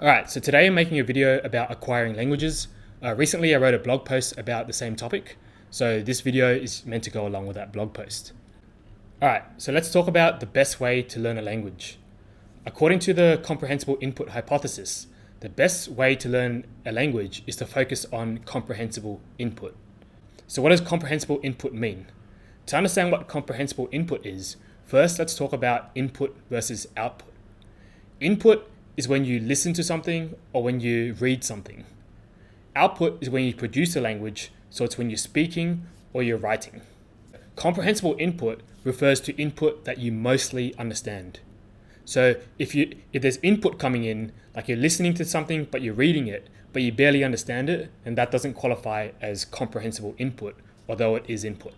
Alright, so today I'm making a video about acquiring languages. Recently I wrote a blog post about the same topic, so this video is meant to go along with that blog post. Alright, so let's talk about the best way to learn a language. According to the comprehensible input hypothesis, the best way to learn a language is to focus on comprehensible input. So what does comprehensible input mean? To understand what comprehensible input is, first let's talk about input versus output. Input is when you listen to something or when you read something. Output is when you produce a language, so it's when you're speaking or you're writing. Comprehensible input refers to input that you mostly understand. So if there's input coming in, like you're listening to something but you're reading it, but you barely understand it, then that doesn't qualify as comprehensible input, although it is input.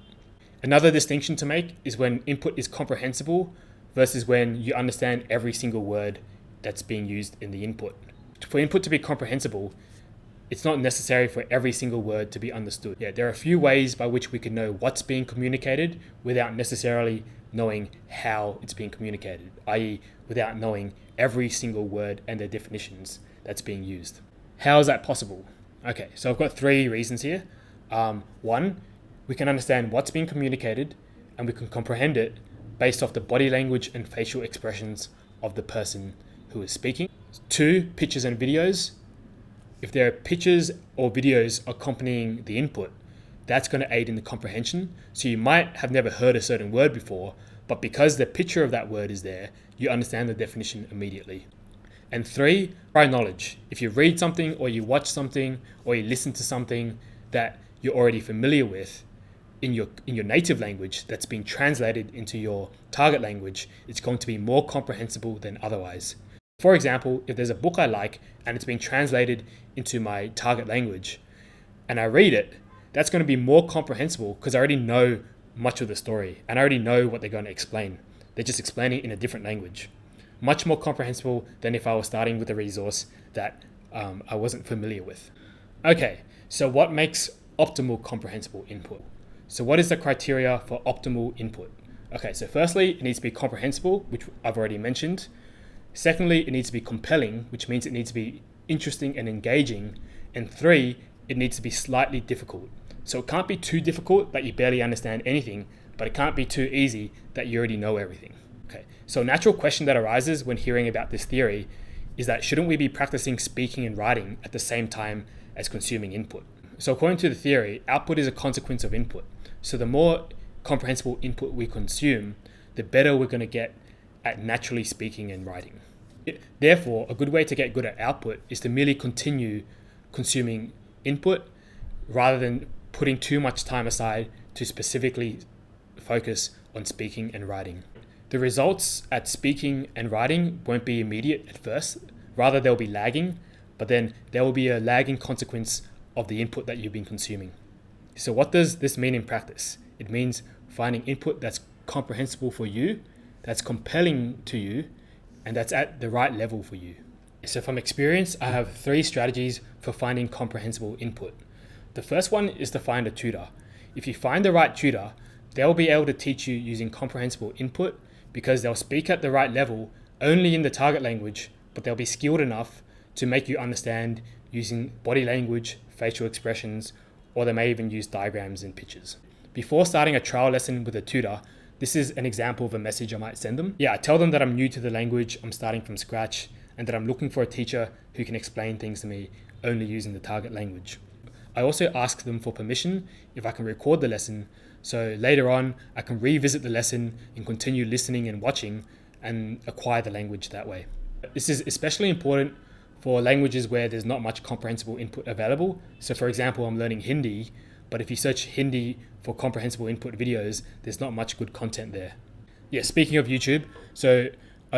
Another distinction to make is when input is comprehensible versus when you understand every single word that's being used in the input. For input to be comprehensible, it's not necessary for every single word to be understood. There are a few ways by which we can know what's being communicated without necessarily knowing how it's being communicated, i.e. without knowing every single word and their definitions that's being used. How is that possible? Okay, so I've got three reasons here. One, we can understand what's being communicated and we can comprehend it based off the body language and facial expressions of the person who is speaking. Two, pictures and videos. If there are pictures or videos accompanying the input, that's going to aid in the comprehension. So you might have never heard a certain word before, but because the picture of that word is there, you understand the definition immediately. And three, prior knowledge. If you read something or you watch something or you listen to something that you're already familiar with in your native language that's been translated into your target language, it's going to be more comprehensible than otherwise. For example, if there's a book I like and it's been translated into my target language and I read it, that's going to be more comprehensible because I already know much of the story and I already know what they're going to explain. They're just explaining it in a different language. Much more comprehensible than if I was starting with a resource that I wasn't familiar with. Okay, so what makes optimal comprehensible input? So what is the criteria for optimal input? Okay, so firstly, it needs to be comprehensible, which I've already mentioned. Secondly, it needs to be compelling, which means it needs to be interesting and engaging. And three, it needs to be slightly difficult. So it can't be too difficult that you barely understand anything, but it can't be too easy that you already know everything. Okay, so a natural question that arises when hearing about this theory is that shouldn't we be practicing speaking and writing at the same time as consuming input? So according to the theory, output is a consequence of input. So the more comprehensible input we consume, the better we're going to get at naturally speaking and writing. Therefore, a good way to get good at output is to merely continue consuming input rather than putting too much time aside to specifically focus on speaking and writing. The results at speaking and writing won't be immediate at first, rather they'll be lagging, but then there will be a lagging consequence of the input that you've been consuming. So what does this mean in practice? It means finding input that's comprehensible for you, that's compelling to you, and that's at the right level for you. So from experience, I have three strategies for finding comprehensible input. The first one is to find a tutor. If you find the right tutor, they'll be able to teach you using comprehensible input because they'll speak at the right level only in the target language, but they'll be skilled enough to make you understand using body language, facial expressions, or they may even use diagrams and pictures. Before starting a trial lesson with a tutor, this is an example of a message I might send them. I tell them that I'm new to the language, I'm starting from scratch, and that I'm looking for a teacher who can explain things to me only using the target language. I also ask them for permission if I can record the lesson, so later on I can revisit the lesson and continue listening and watching and acquire the language that way. This is especially important for languages where there's not much comprehensible input available. So for example, I'm learning Hindi, but if you search Hindi for comprehensible input videos, there's not much good content there. Speaking of YouTube, so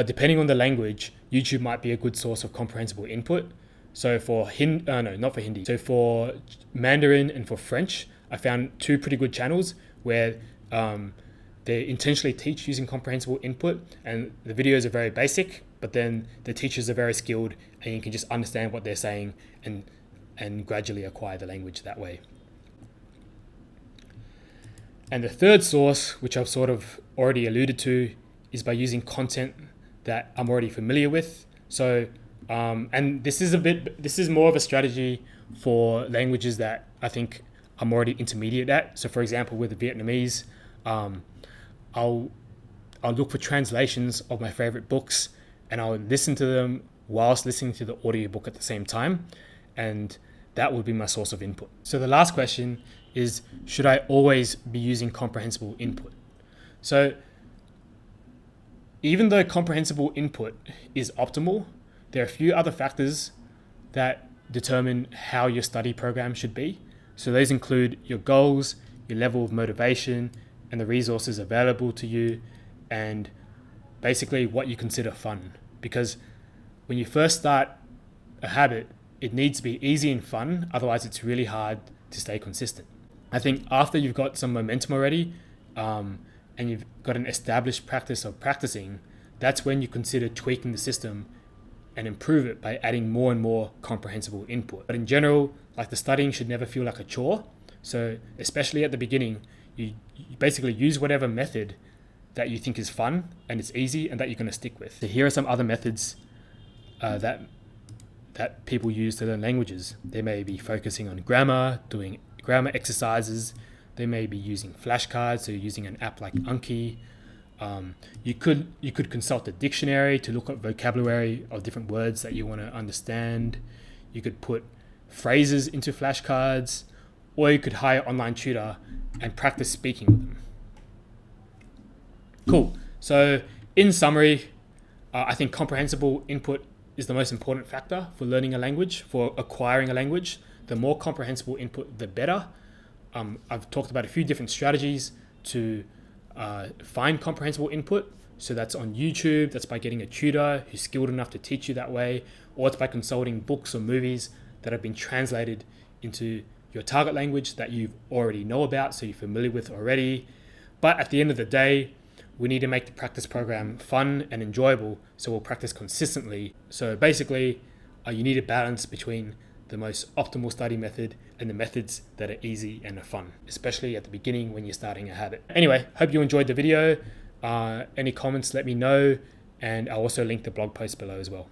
depending on the language, YouTube might be a good source of comprehensible input. So for not for Hindi. So for Mandarin and for French, I found two pretty good channels where they intentionally teach using comprehensible input, and the videos are very basic, but then the teachers are very skilled and you can just understand what they're saying and gradually acquire the language that way. And the third source, which I've sort of already alluded to, is by using content that I'm already familiar with. So And this is more of a strategy for languages that I think I'm already intermediate at. So for example, with the Vietnamese, I'll look for translations of my favorite books, and I'll listen to them whilst listening to the audiobook at the same time. And that would be my source of input. So the last question is, should I always be using comprehensible input? So even though comprehensible input is optimal, there are a few other factors that determine how your study program should be. So those include your goals, your level of motivation, and the resources available to you, and basically what you consider fun. Because when you first start a habit, it needs to be easy and fun, otherwise it's really hard to stay consistent. I think after you've got some momentum already, and you've got an established practice of practicing, that's when you consider tweaking the system and improve it by adding more and more comprehensible input. But in general, like, the studying should never feel like a chore. So especially at the beginning, you basically use whatever method that you think is fun and it's easy and that you're going to stick with. So here are some other methods that people use to learn languages. They may be focusing on grammar, doing grammar exercises. They may be using flashcards, so using an app like Anki. You could consult a dictionary to look at vocabulary of different words that you want to understand. You could put phrases into flashcards, or you could hire an online tutor and practice speaking with them. Cool. So in summary, I think comprehensible input is the most important factor for learning a language, for acquiring a language. The more comprehensible input, the better. I've talked about a few different strategies to find comprehensible input. So that's on YouTube, that's by getting a tutor who's skilled enough to teach you that way, or it's by consulting books or movies that have been translated into your target language that you already know about, so you're familiar with already. But at the end of the day, we need to make the practice program fun and enjoyable, so we'll practice consistently. So basically, you need a balance between the most optimal study method and the methods that are easy and are fun, especially at the beginning when you're starting a habit. Anyway, hope you enjoyed the video. Any comments, let me know, and I'll also link the blog post below as well.